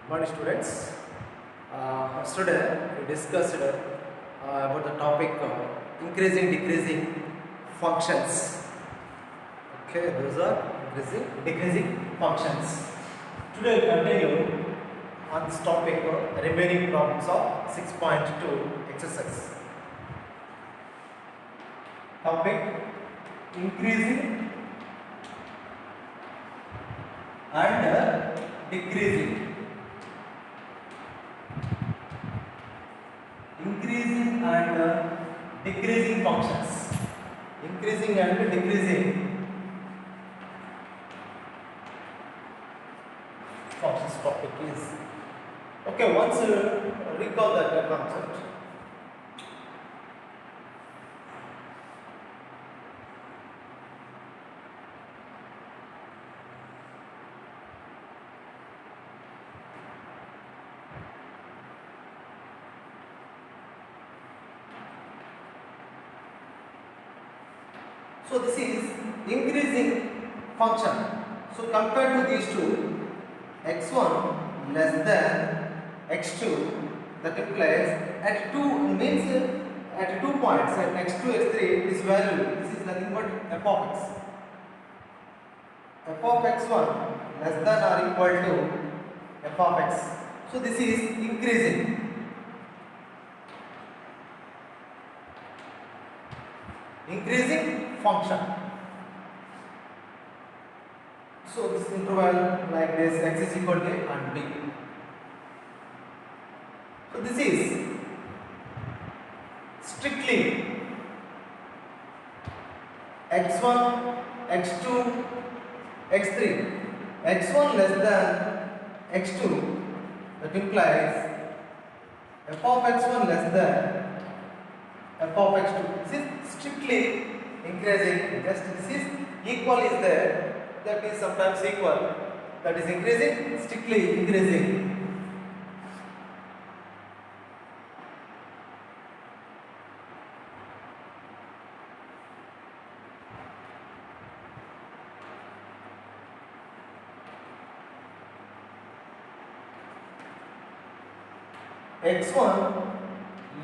Morning students. Yesterday we discussed about the topic increasing decreasing functions. Okay, those are increasing decreasing functions. Today we continue on this topic remaining problems of 6.2 exercise. Topic increasing and decreasing. Increasing and decreasing functions. Increasing and decreasing functions topic is okay. Once recall that concept. So this is increasing function. So compared to these two, x1 less than x2, that implies at 2 means at 2 points at x2 x3 this value, this is nothing but f of x. F of x1 less than or equal to f of x. So this is increasing. Increasing function. So this interval like this, x is equal to a and b. So this is strictly x1, x2, x3. x1 less than x2, that implies f of x1 less than f of x2. This is strictly increasing. Just this is equal is there, that is sometimes equal, that is increasing, strictly increasing. x1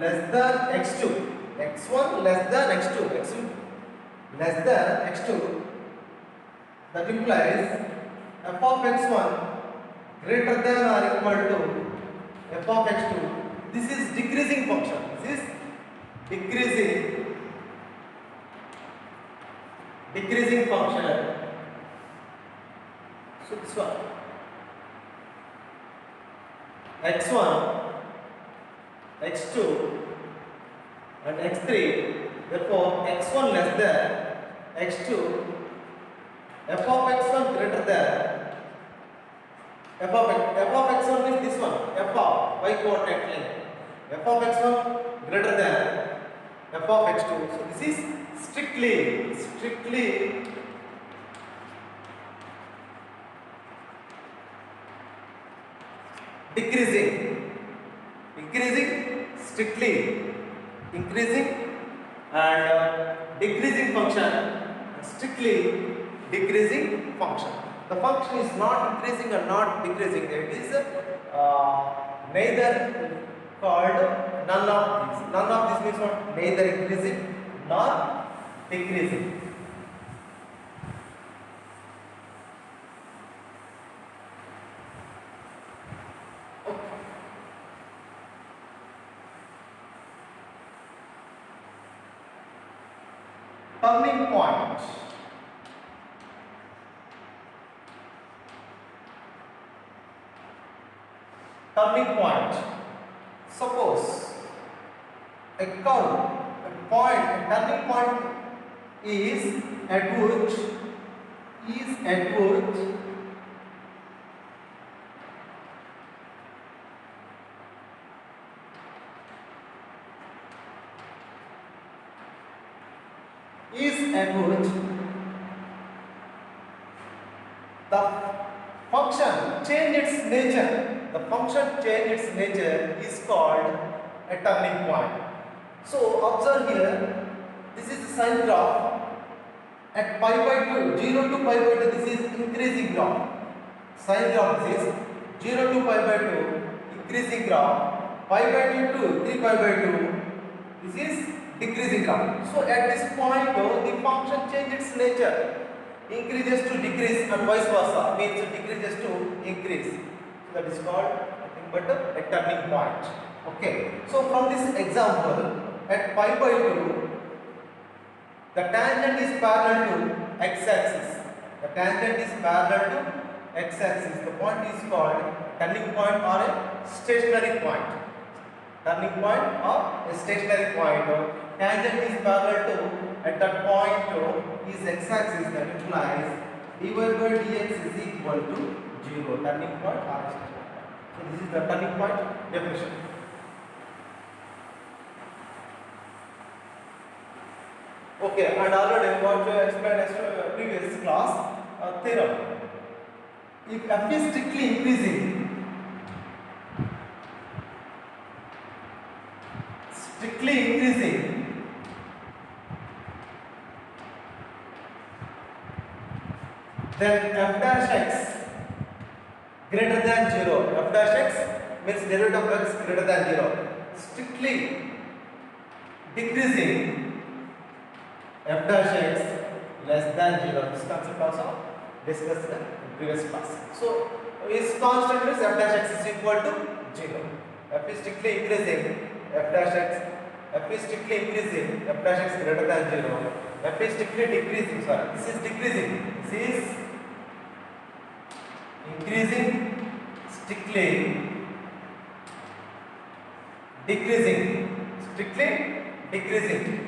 less than x2, x1 less than x2, x2 less than x2, that implies f of x1 greater than or equal to f of x2. This is decreasing function. This is decreasing function. So this one x1, x2 and x3, therefore x1 less than x2, f of x1 greater than f of x1 is this one, f of y coordinate plane, f of x1 greater than f of x2. So this is strictly increasing, strictly increasing and decreasing function, strictly decreasing function. The function is not increasing or not decreasing. It is neither called none of these. None of this means what? Neither increasing nor decreasing. Turning point. Turning point. Suppose a curve, a point, a turning point is at which is at which the function change its nature. The function change its nature is called a turning point. So observe here, this is the sine graph at pi by 2, 0 to pi by 2, this is increasing graph. Sine graph this is 0 to pi by 2, increasing graph. Pi by 2 to 3 pi by 2, this is decreasing graph. So at this point the function changes its nature, increases to decrease and vice versa, means decreases to increase. So that is called nothing but a turning point. Okay, so from this example, at pi by 2, the tangent is parallel to x-axis. The tangent is parallel to x-axis. The point is called turning point or a stationary point. Turning point or a stationary point. Tangent is parallel to, at that point is x-axis, that implies dy by dx is equal to 0. Turning point or a stationary point. So this is the turning point definition. Okay, and already what you explained as previous class theorem. If f is strictly increasing, then f dash x greater than 0. F dash x means derivative of x greater than 0. Strictly decreasing, f dash x less than 0. This concept also discussed in previous class. So is constant means f dash x is equal to 0. F is strictly increasing, f dash x, f is strictly increasing, f dash x greater than 0. F is strictly decreasing, sorry, this is decreasing, this is increasing, strictly decreasing, strictly decreasing.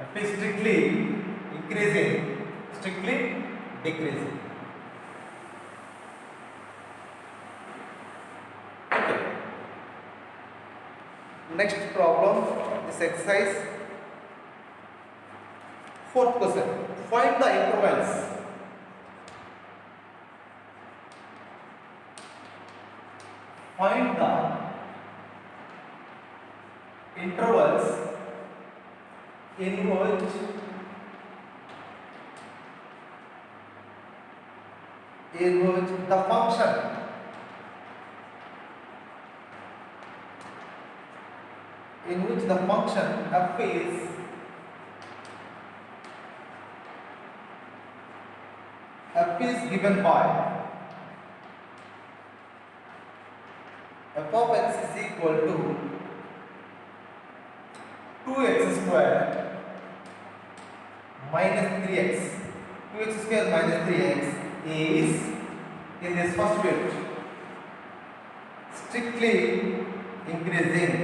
F is strictly increasing, strictly decreasing. Okay. Next problem, this exercise. Fourth question. Find the intervals in which the function f is given by f of x is equal to 2x square minus 3x. 2x square minus 3x is, in this first bit, strictly increasing.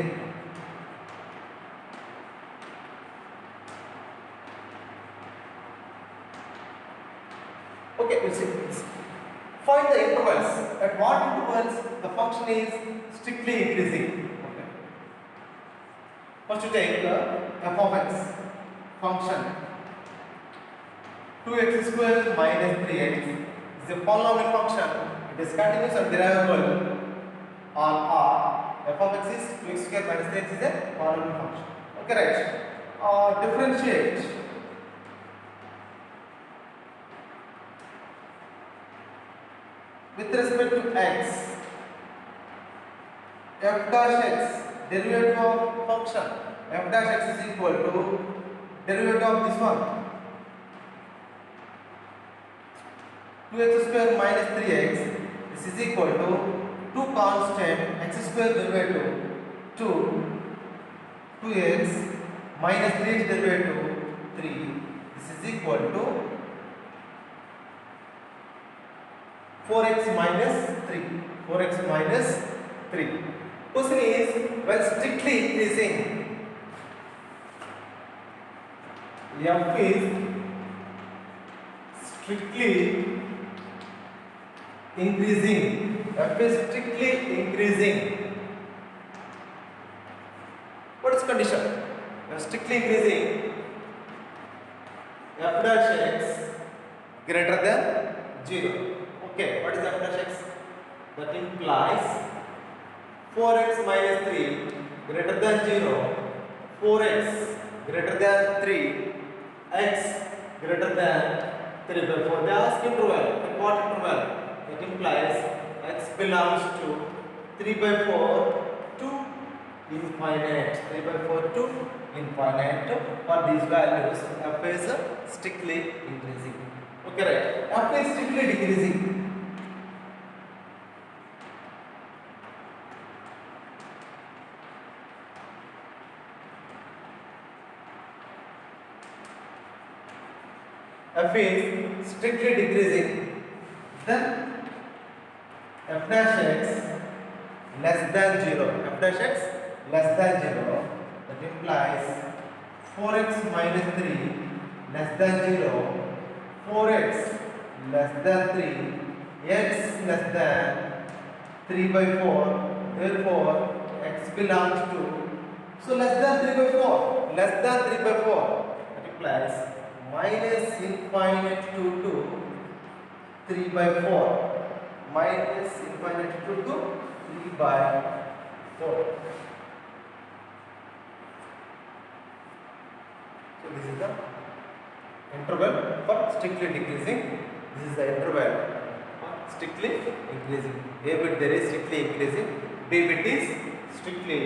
Okay, we'll see this. Find the intervals. At what intervals the function is strictly increasing? Okay. First you take f of x function 2x square minus 3x is a polynomial function. It is continuous and derivable on R. F of x is 2x square minus 3x is a polynomial function. Okay, right. Differentiate with respect to x, f dash x, derivative of function f dash x is equal to derivative of this one, 2x square minus 3x. This is equal to 2 constant x square derivative to 2x minus 3x derivative 3. This is equal to 4x minus 3. 4x minus 3. Question is, when strictly increasing, f is strictly increasing. F is strictly increasing. What is condition? Strictly increasing, f dash x greater than 0. Okay, what is f dash x? That implies 4x minus 3 greater than 0, 4x greater than 3, x greater than 3 by 4. They ask interval. In what interval? It implies x belongs to 3 by 4 to infinite. 3 by 4 to infinite. For these values, f is strictly increasing. Okay, right? F is strictly decreasing. F is strictly decreasing, then f dash x less than 0. F dash x less than 0. That implies 4x minus 3 less than 0. 4x less than 3. X less than 3 by 4. Therefore, x belongs to. So less than 3 by 4. Less than 3 by 4. That implies minus infinite to 3 by 4. Minus infinite to 3 by 4. So this is the interval for strictly decreasing. This is the interval for strictly increasing. A bit there is strictly increasing. B bit is strictly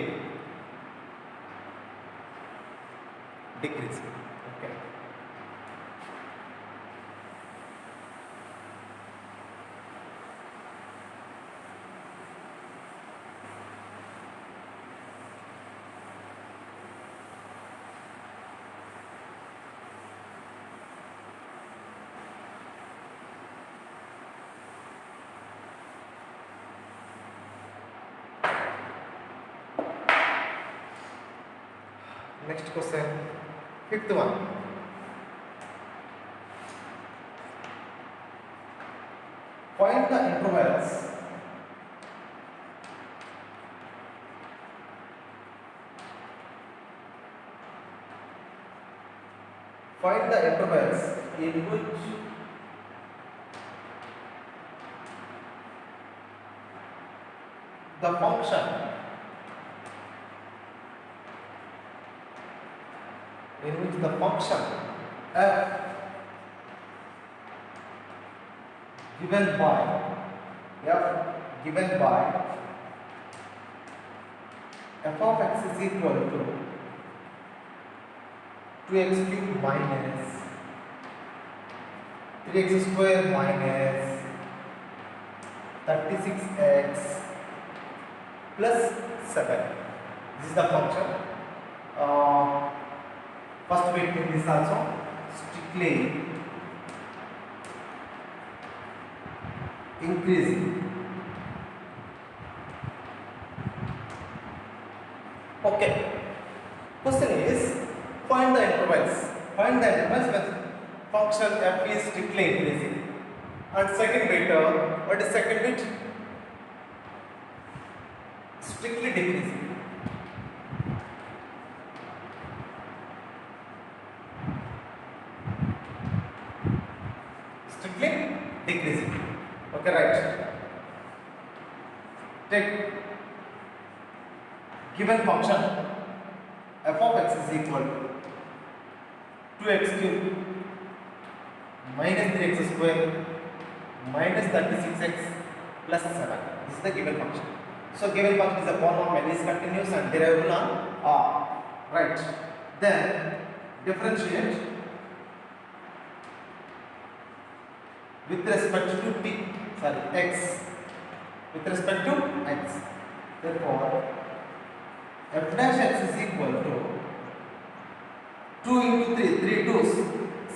decreasing. Okay. Next question, fifth one. Find the intervals in which the function f given by f of x is equal to 2x cube minus 3x square minus 36x plus 7. This is the function. First bit is also strictly increasing. Okay. Question is find the intervals. Find the intervals when function f is strictly increasing. And second bit, what is second bit? Strictly decreasing. Strictly decreasing. Okay, right. Take given function f of x is equal to 2x cube minus 3x square minus 36x plus 7. This is the given function. So given function is a polynomial, is continuous and derivable on R. Right. Then differentiate with respect to x. With respect to x. Therefore, f dash x is equal to 2 into 3, 3 2's,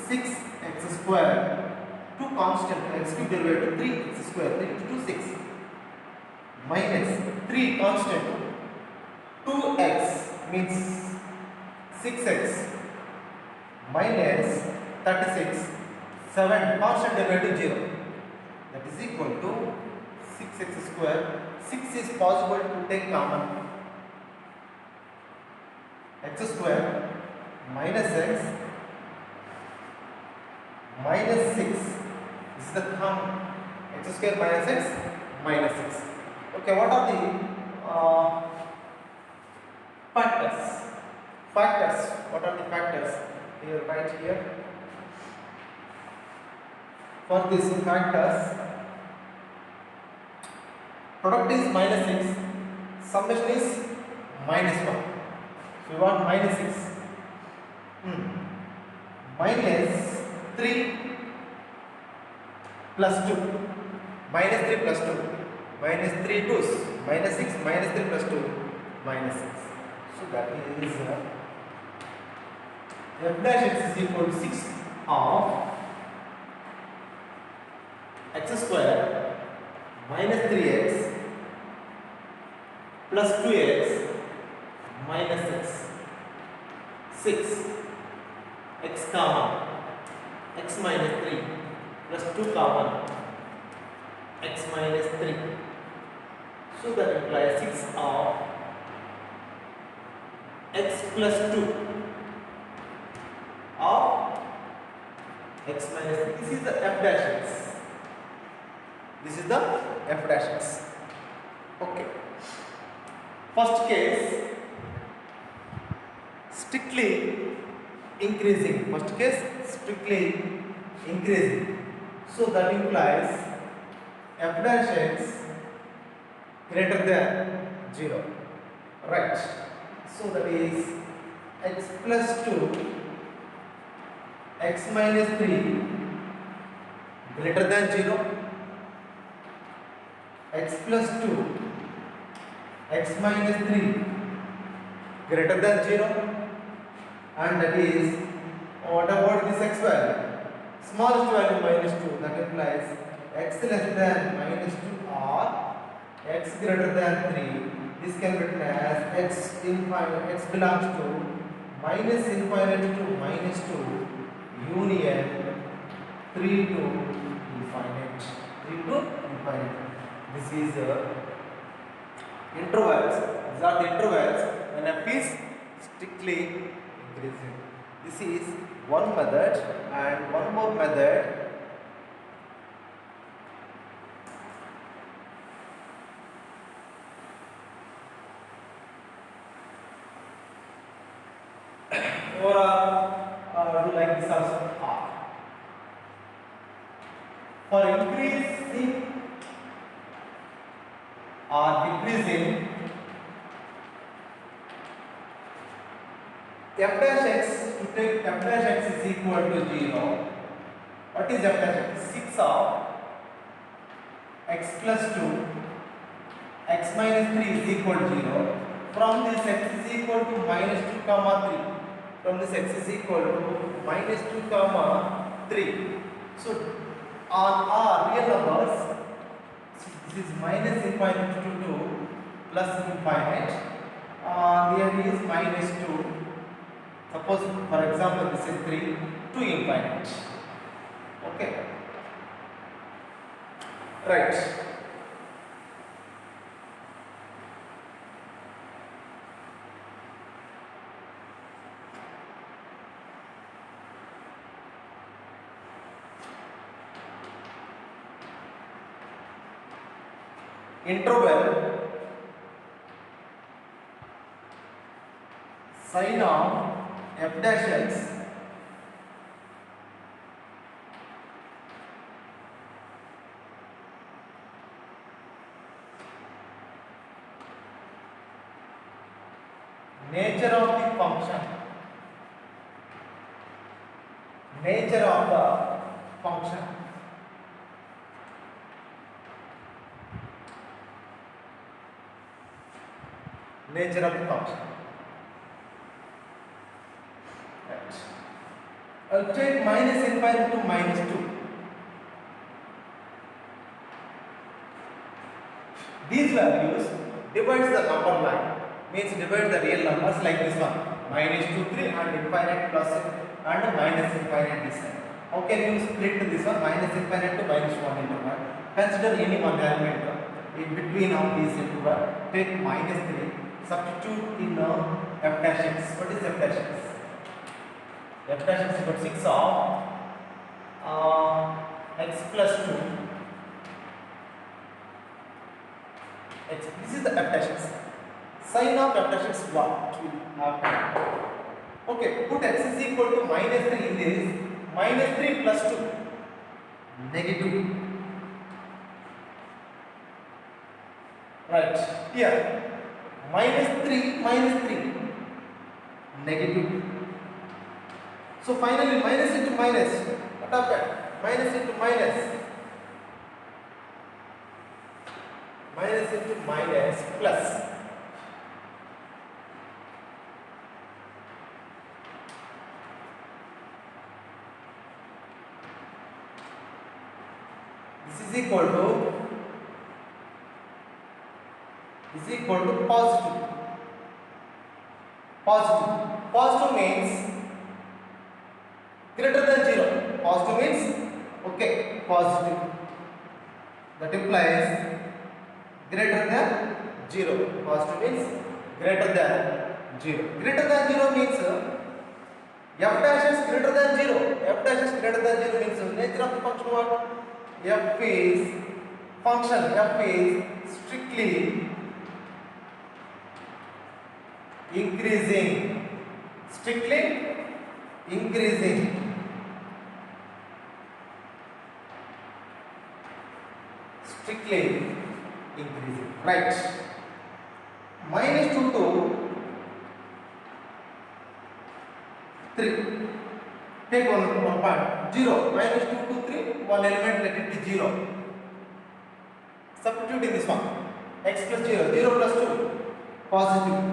6x square, 2 constant, x cube derivative 3x square, 3 into 2, 6, minus 3 constant, 2x means 6x, minus 36, 7 constant derivative 0, that is equal to 6x square. 6 is possible to take common, x square minus x minus 6. This is the common, x square minus x minus 6. Okay, what are the factors? What are the factors? Here, right here. For this factors, product is minus 6, summation is minus 1. So we want minus 6. Minus 3 plus 2. Minus 3 plus 2. Minus 3 2's. Minus 6 minus 3 plus 2. Minus 6. So that is f dash x is equal to 6 of x square minus 3x plus 2x minus 6. 6 x common, x minus 3 plus 2 common, x minus 3. So that implies 6 of x plus 2 of x minus 3. This is the f dash x. This is the f dash x. Okay. First case, strictly increasing. First case, strictly increasing. So that implies f dash x greater than 0. Right. So that is x plus 2, x minus 3 greater than 0, x plus 2, x minus 3 greater than 0, and that is, what about this x value? Smallest value minus 2, that implies x less than minus 2 or x greater than 3. This can be written as x infinite, x belongs to minus infinite to minus 2 union 3 to infinite. 3 to infinite. This is intervals. These are the intervals when f is strictly increasing. This is one method, and one more method. Or do like this also. For increasing or decreasing, f dash x, to take f dash x is equal to 0. What is f dash x? 6 of x plus 2, x minus 3 is equal to 0. From this x is equal to minus 2 comma 3. From this x is equal to minus 2 comma 3. So on our real numbers, this is minus infinite to 2 plus infinite. Here is minus 2. Suppose, for example, this is 3 to infinite. Okay. Right. Interval sin of f dash x nature of the function, nature of the function, nature of the function. Right. I'll take minus infinite to minus 2. These values divides the number line, means divide the real numbers like this one, minus 2, 3 and infinite plus and minus infinite this one. How can you split this one, minus infinite to minus 1 interval? Consider any one element in between of these interval. Take minus 3, substitute in f dash x. What is f dash x? F dash x is equal to 6 of x plus 2. X. This is the f dash x. Sin of f dash x what will happen? Okay, put x is equal to minus 3 in this. Minus 3 plus 2. negative. Right here, minus 3, negative. So finally, minus into minus, what happened? Minus into minus, minus into minus, plus. This is equal to positive. Positive means greater than 0. Positive means, okay, positive. That implies greater than 0. Positive means greater than 0. Greater than 0 means f dash is greater than 0. F dash is greater than 0 means nature of the function what? F is strictly increasing. Strictly increasing. Strictly increasing. Right. Minus 2 to 3. Take one part. 0. Minus 2 to 3. One element, let it be 0. Substitute in this one. X plus 0. 0 plus 2. Positive.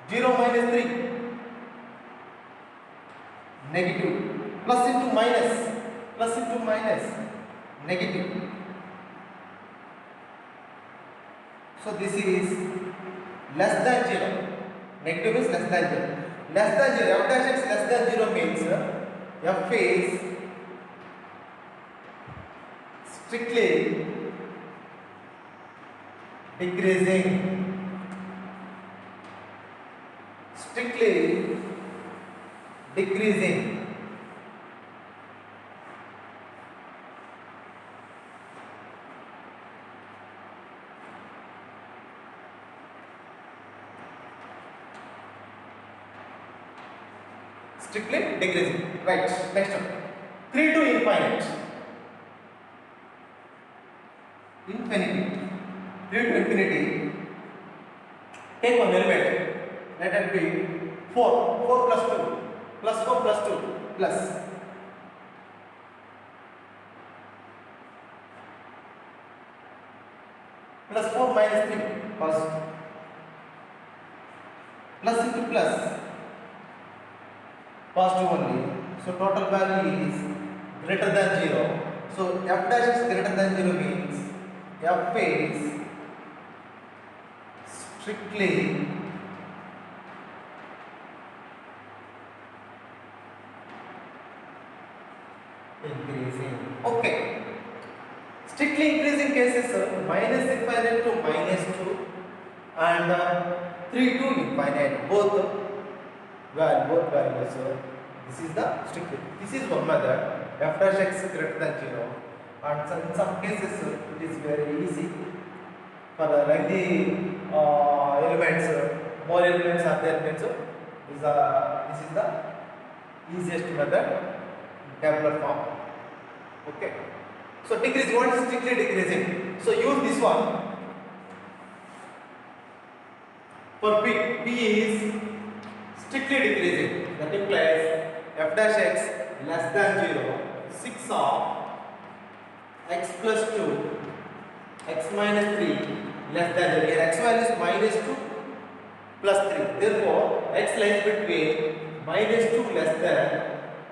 0 minus 3. Negative. Plus into minus. Plus into minus. Negative. So this is less than 0. Negative is less than 0. Less than 0. F dash x less than 0 means f is strictly decreasing. Strictly decreasing. Strictly decreasing. Right. Next one. 3 to infinite. Infinity. 3 to infinity. Take one element. Let it be 4. 4 plus 2. Plus 4 plus 2. Plus. Plus 4 minus 3. Positive. Plus into plus. Positive only. So total value is greater than 0. So f dash is greater than 0 means f is strictly increasing. Okay. Strictly increasing cases minus infinite to minus 2 and 3 to infinite. Both values. This is the strictly. This is one method. F dash x greater than 0. And so in some cases it is very easy for lengthy elements. More elements are there means this is the easiest method in tabular form. Okay. So decreasing, what is strictly decreasing? So use this one. For P is strictly decreasing. That implies f dash x less than 0. 6 of x plus 2, x minus 3 less than 0. Here x value is minus 2 plus 3. Therefore, x lies between minus 2 less than,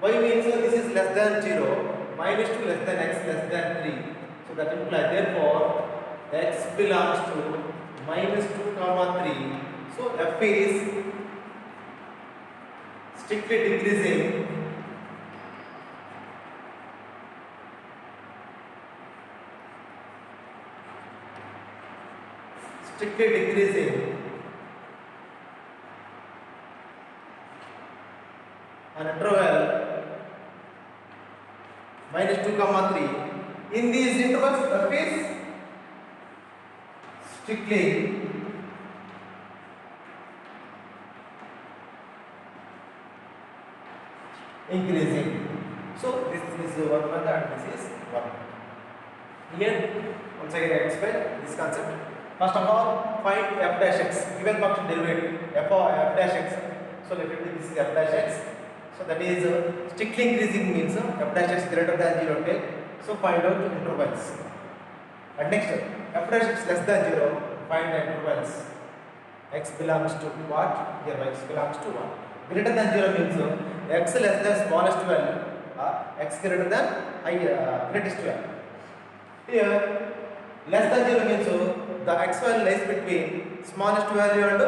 y means this is less than 0, minus 2 less than x less than 3. So that implies, therefore, x belongs to minus 2 comma 3. So f is strictly decreasing. Strictly decreasing an interval minus 2 comma 3. In these intervals, f is strictly increasing. So this is one method and this is one method. Here once again I explain this concept. First of all, find f dash x, given function derivative f of f dash x. So definitely this is f dash x. So that is strictly increasing means f dash x greater than 0 take. So find out intervals. And next f dash x less than 0, find the intervals. X belongs to what? Here x belongs to 1. Greater than 0 means x less than smallest value or x greater than greatest value. Here less than 0 means the x value lies between smallest value and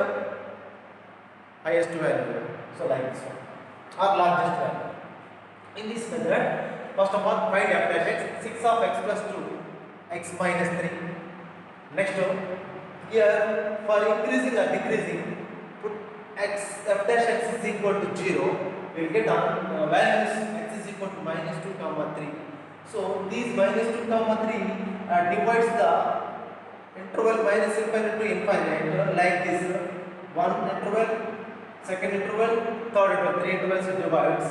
highest value. So like this one or largest value. In this method, first of all find f dash x, 6 of x plus 2, x minus 3. Next here for increasing or decreasing, put x f dash x is equal to 0. We will get values x is equal to minus 2 comma 3. So these minus 2 comma 3 divides the interval minus infinite to infinite like this. One interval, second interval, third interval, three intervals it divides.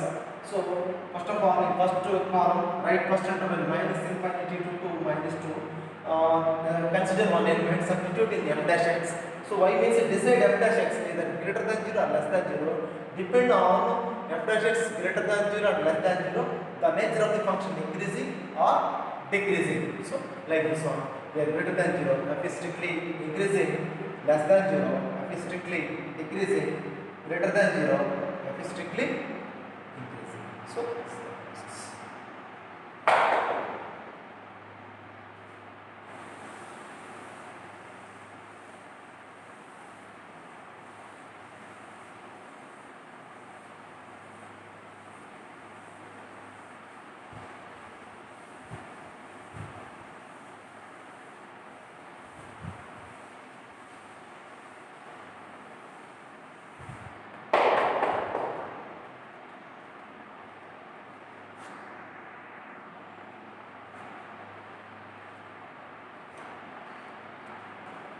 So first of all, in first column, write first interval minus infinity to 2 minus 2. Consider one element, substitute in f dash x. So y means decide f dash x either greater than 0 or less than 0. Depend on f dash x greater than 0 or less than 0, the nature of the function increasing or decreasing. So like this one, where greater than 0, f is strictly increasing, less than 0, f is strictly decreasing, greater than 0, f is strictly increasing. So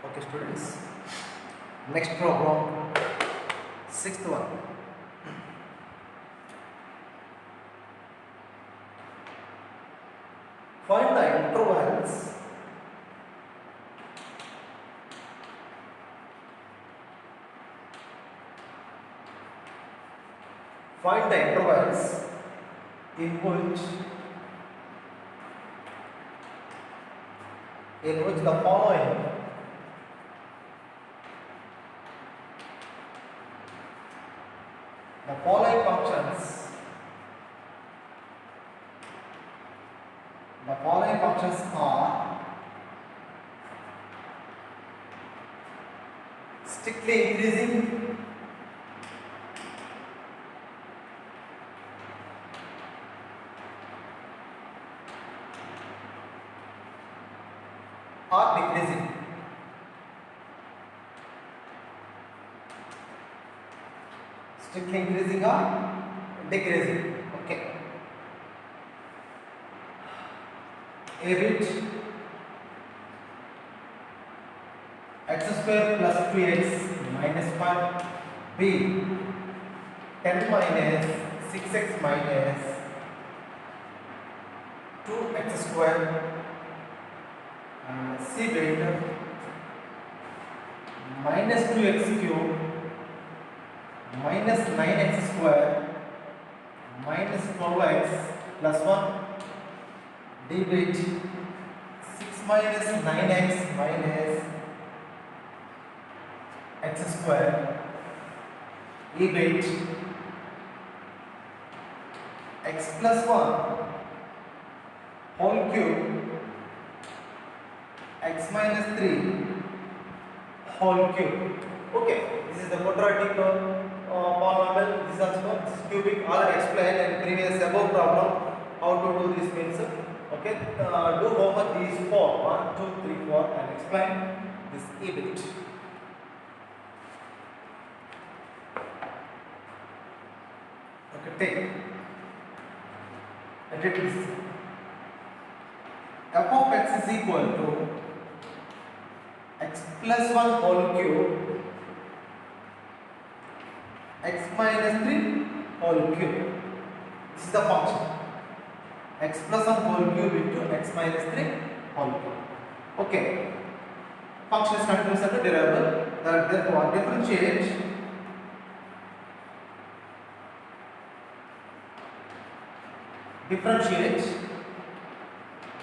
okay students, next problem, sixth one. Find the intervals in which the following functions are strictly increasing, or decreasing. Strictly increasing or decreasing. Okay. A bit x square plus 2x minus 5. B 10 minus 6x minus 2x square. C bit minus 2x cube minus 9x square minus 12x plus 1. D bit 6 minus 9x minus x square. E bit x plus 1 whole cube x minus 3 whole cube. Okay, this is the quadratic polynomial. This is also cubic. Already explained in previous above problem how to do this means. Okay, do homework these 4, 1, 2, 3, 4 and explain this E bit. Okay, take. And it is f of x is equal to x plus 1 whole cube x minus 3 whole cube. This is the function. X plus 1 whole cube into x minus 3 whole cube. Okay. Function is continuous and derivable. Therefore, differentiate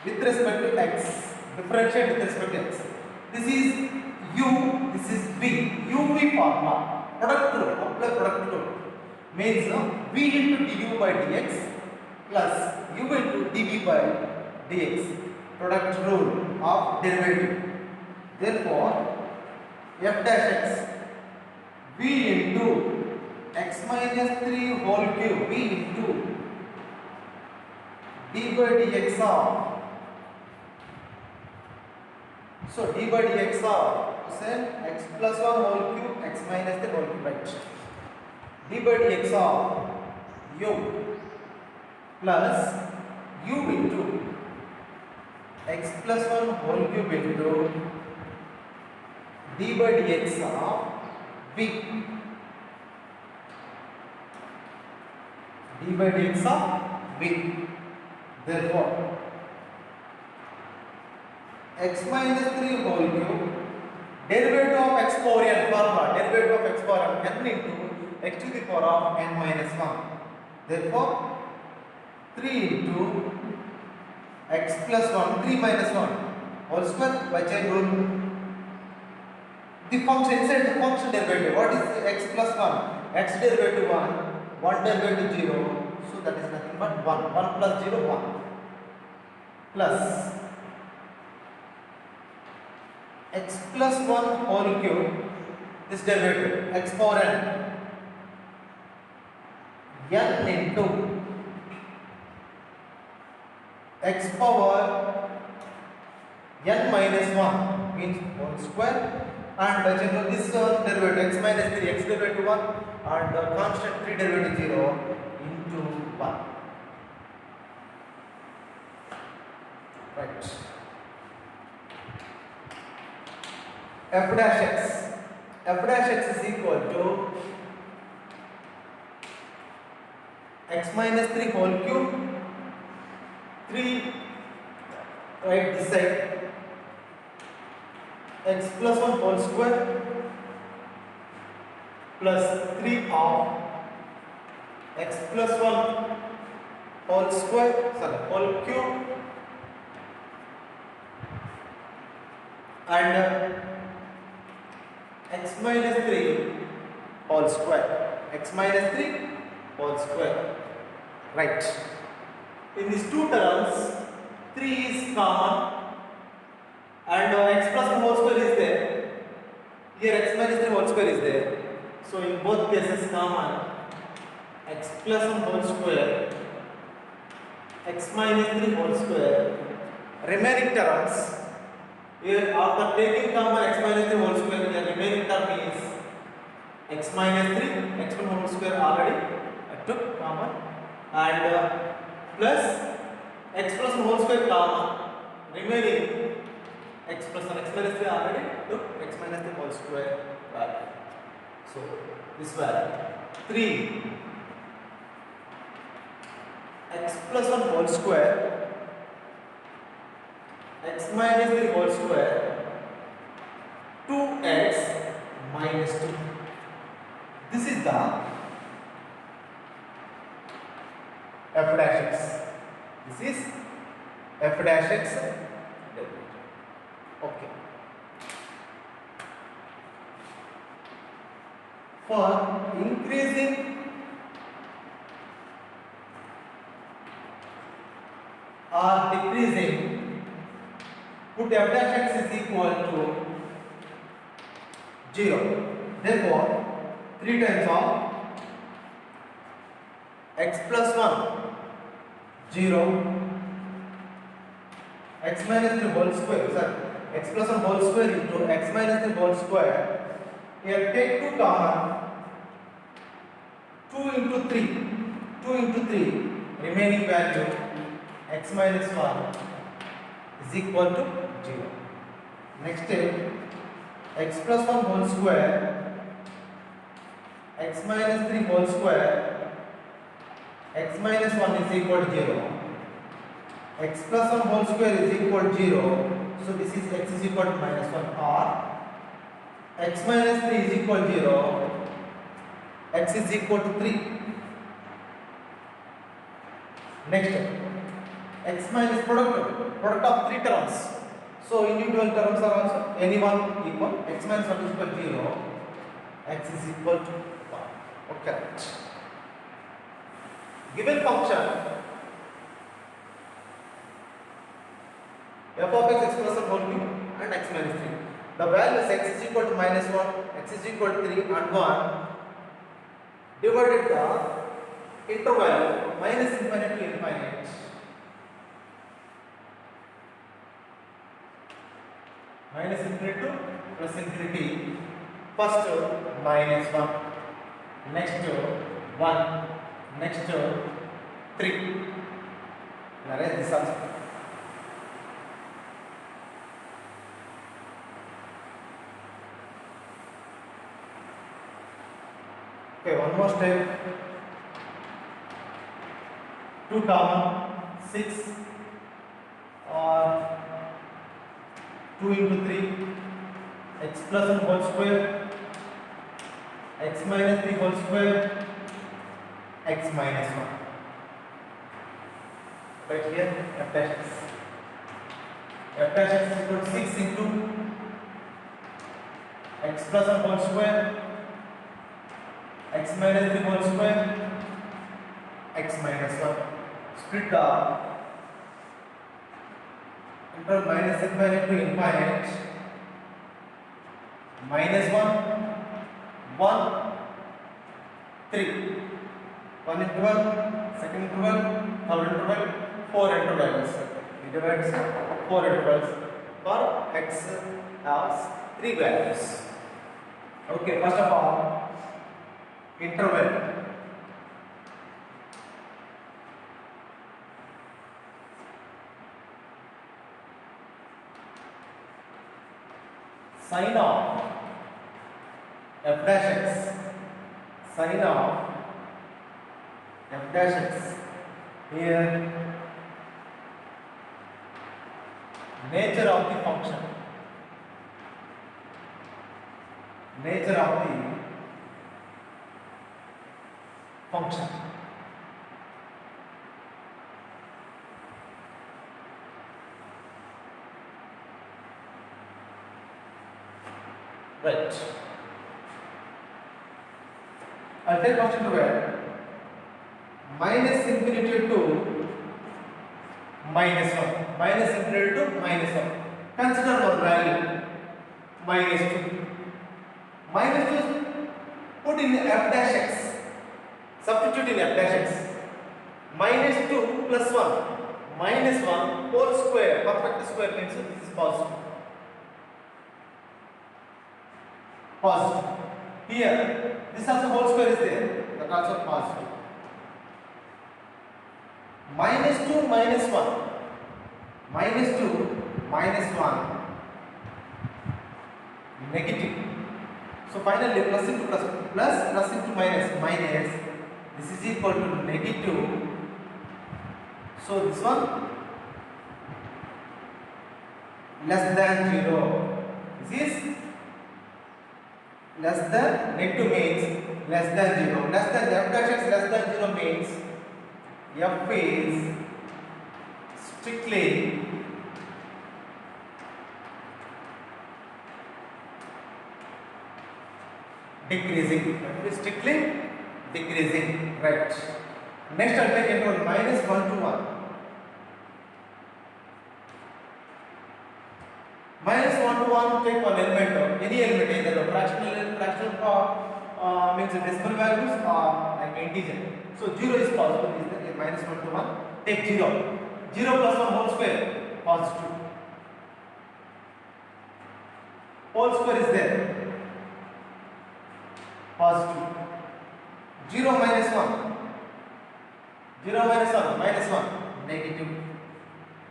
with respect to x. Differentiate with respect to x. This is u, this is v. uv formula. Product rule. Apply product rule. Means v into du by dx plus u into dv by dx. Product rule of derivative. Therefore, f dash x v into x minus 3 whole cube v into d by dx of, so d by dx of say x plus 1 whole cube x minus 3 whole cube, right? D by dx of u plus u into x plus 1 whole cube into d by dx of v, d by dx of v. Therefore, x minus 3 whole cube, derivative of x power n formula, derivative of x power n into x to the power of n minus 1. Therefore, 3 into x plus 1, 3 minus 1 whole square by chain rule. The function inside the function derivative, what is x plus 1? X derivative 1 derivative 0. So that is nothing but 1. 1 plus 0, 1. Plus x plus 1 whole cube, this derivative, x power n, n into x power n minus 1 means whole square, and by general this derivative x minus 3, x derivative 1 and constant 3 derivative 0 into 1. Right. F dash x is equal to x minus 3 whole cube, 3 right this side, x plus 1 whole square plus 3 of x plus 1 whole square, whole cube, and x minus 3 whole square, x minus 3 whole square. Right. In these two terms, 3 is common and x plus 1 whole square is there. Here x minus 3 whole square is there. So in both cases common, x plus 1 whole square, x minus 3 whole square. Remaining terms, here after taking common x minus 3 whole square, the remaining term is x minus 3, x 1 whole square already I took common, and plus x plus 1 whole square common, remaining x plus 1, x minus 3 already took x minus 3 whole square value. So this value 3 x plus 1 whole square, x minus 3 whole square, 2x minus 2. This is the f dash x. This is f dash x derivative. Okay. For increasing or decreasing, put f dash x is equal to 0. Therefore, 3 times of x plus 1, 0, x minus 3 whole square, x plus 1 whole square into x minus 3 whole square. Here take 2 common, 2 into 3, 2 into 3, remaining value x minus 1 is equal to 0. Next step, x plus 1 whole square, x minus 3 whole square, x minus 1 is equal to 0, x plus 1 whole square is equal to 0, so this is x is equal to minus 1, or x minus 3 is equal to 0, x is equal to 3. Next, x minus product of 3 terms. So individual terms are also any one equal, x minus 1 is equal to 0, x is equal to 1. Okay. Given function f of x plus 1 whole cube and x minus 3. The values x is equal to minus 1, x is equal to 3 and 1 divided the interval minus infinite to infinite. Minus infinity to plus infinity. First minus 1, next 1, next 3. Whereas this also. Okay, one more step. 2 common 6 or 2 into 3 x plus 1 whole square, x minus 3 whole square, x minus 1. Right here f dash x. F dash x is equal to 6 into x plus 1 whole square, x minus 3 whole square, x minus 1. Split the interval minus infinite to infinite. Minus 1, 1, 3. One interval, second interval, third interval, 4 intervals. It divides 4 intervals. For x has 3 values. Okay, first of all, interval. Sin of f dash x, sin of f dash x. Here, nature of the function, nature of the function. Right. I'll take question to where minus infinity to minus 1. Minus infinity to minus 1. Consider one value minus 2. Minus 2 put in f dash x. Substitute in f dash x. Minus 2 plus 1. Minus 1 whole square. Perfect square means this is positive. Positive. Here, this also whole square is there. That also positive. Minus 2 minus 1. Minus 2 minus 1. Negative. So finally plus into plus, plus into minus, minus. This is equal to negative. So this one less than 0. This is less than, negative means less than 0. Less than, f dash x less than 0 means f is strictly decreasing. F is strictly decreasing. Right. Next I'll take interval minus 1 to 1. Minus 1 to 1, take one element of any element, either a fractional part means decimal values or like integer. So 0 is possible, is there? Minus 1 to 1, take 0. 0 plus 1 whole square, positive. Whole square is there, positive. 0 minus 1, 0 minus 1, minus 1, negative.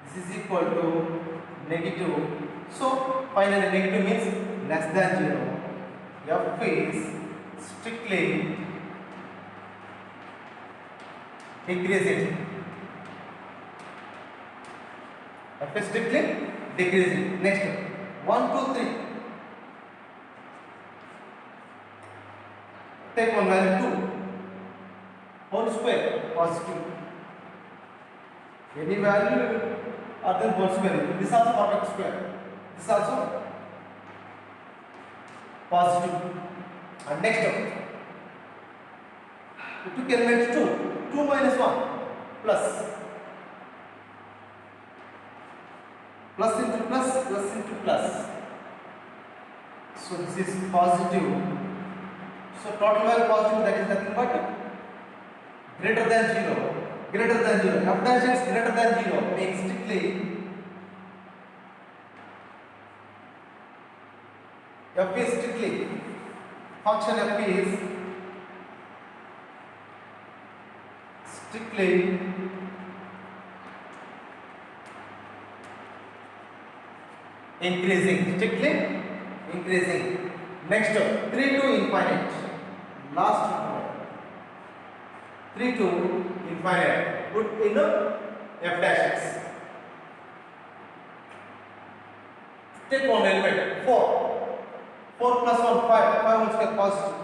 This is equal to negative. So finally negative means less than 0. F is strictly decreasing. F is strictly decreasing. Next, 1, 2, 3. Take one value 2. Whole square positive. Any value other than whole square. This also perfect square. This also positive. And next one. We took element 2. 2 minus 1 plus. Plus into plus, plus into plus. So this is positive. So total value positive, that is nothing but greater than 0. Greater than 0. F dash is greater than 0 means strictly F is strictly function F is strictly increasing. Strictly increasing. Next up, 3 to infinite. Last one. 3 to infinite. Put in F dash x. Take one element 4. 4 plus 1 5. 5 whole square positive.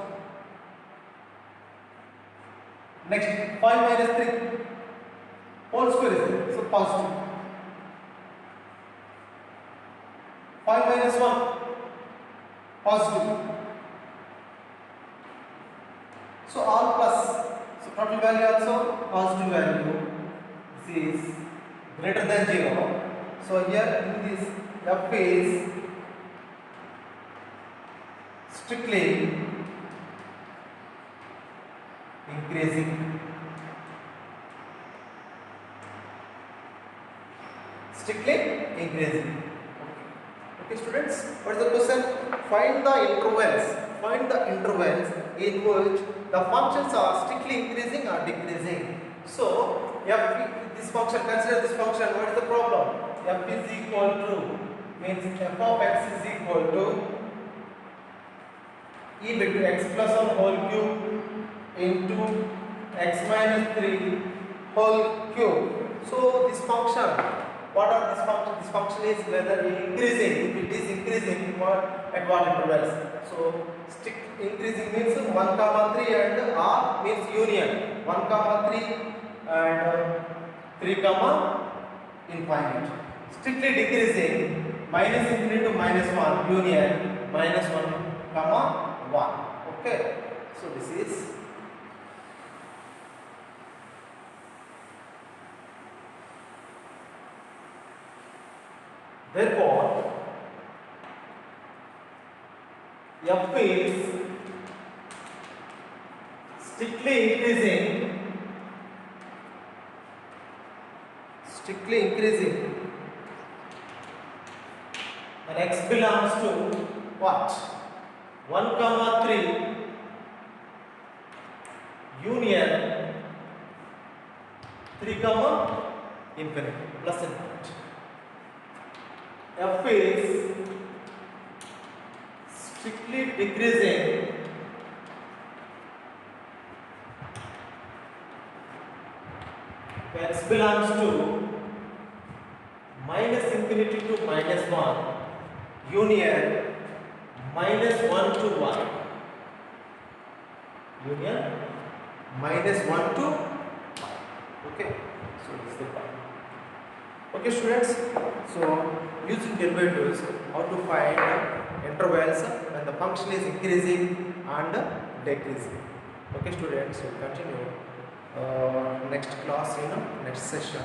Next 5 minus 3. Whole square is there. So positive. 5 minus 1 positive. So all plus. So total value also positive value. This is greater than 0. So here in this F is strictly increasing. Strictly increasing. Okay students, what is the question? Find the intervals. Find the intervals in which the functions are strictly increasing or decreasing. So, this function, consider this function. What is the problem? F is equal to means f of x is equal to e between x plus 1 whole cube into x minus 3 whole cube. So, this function, what are this function? This function is whether increasing. If it is increasing, at what intervals? So, increasing means 1, 3 and R means union. 1, 3 and 3, infinite. Strictly decreasing minus infinity to minus 1 union minus 1, 1. Okay. So, this is therefore F is strictly increasing and x belongs to what? 1, 3 union 3, infinity plus infinite. F is strictly decreasing x belongs to minus infinity to minus 1 union minus 1 to 1 union minus 1 to 1. Okay, so this is the part. Okay students, so using derivatives how to find intervals when the function is increasing and decreasing. Okay students, we'll continue next class in next session.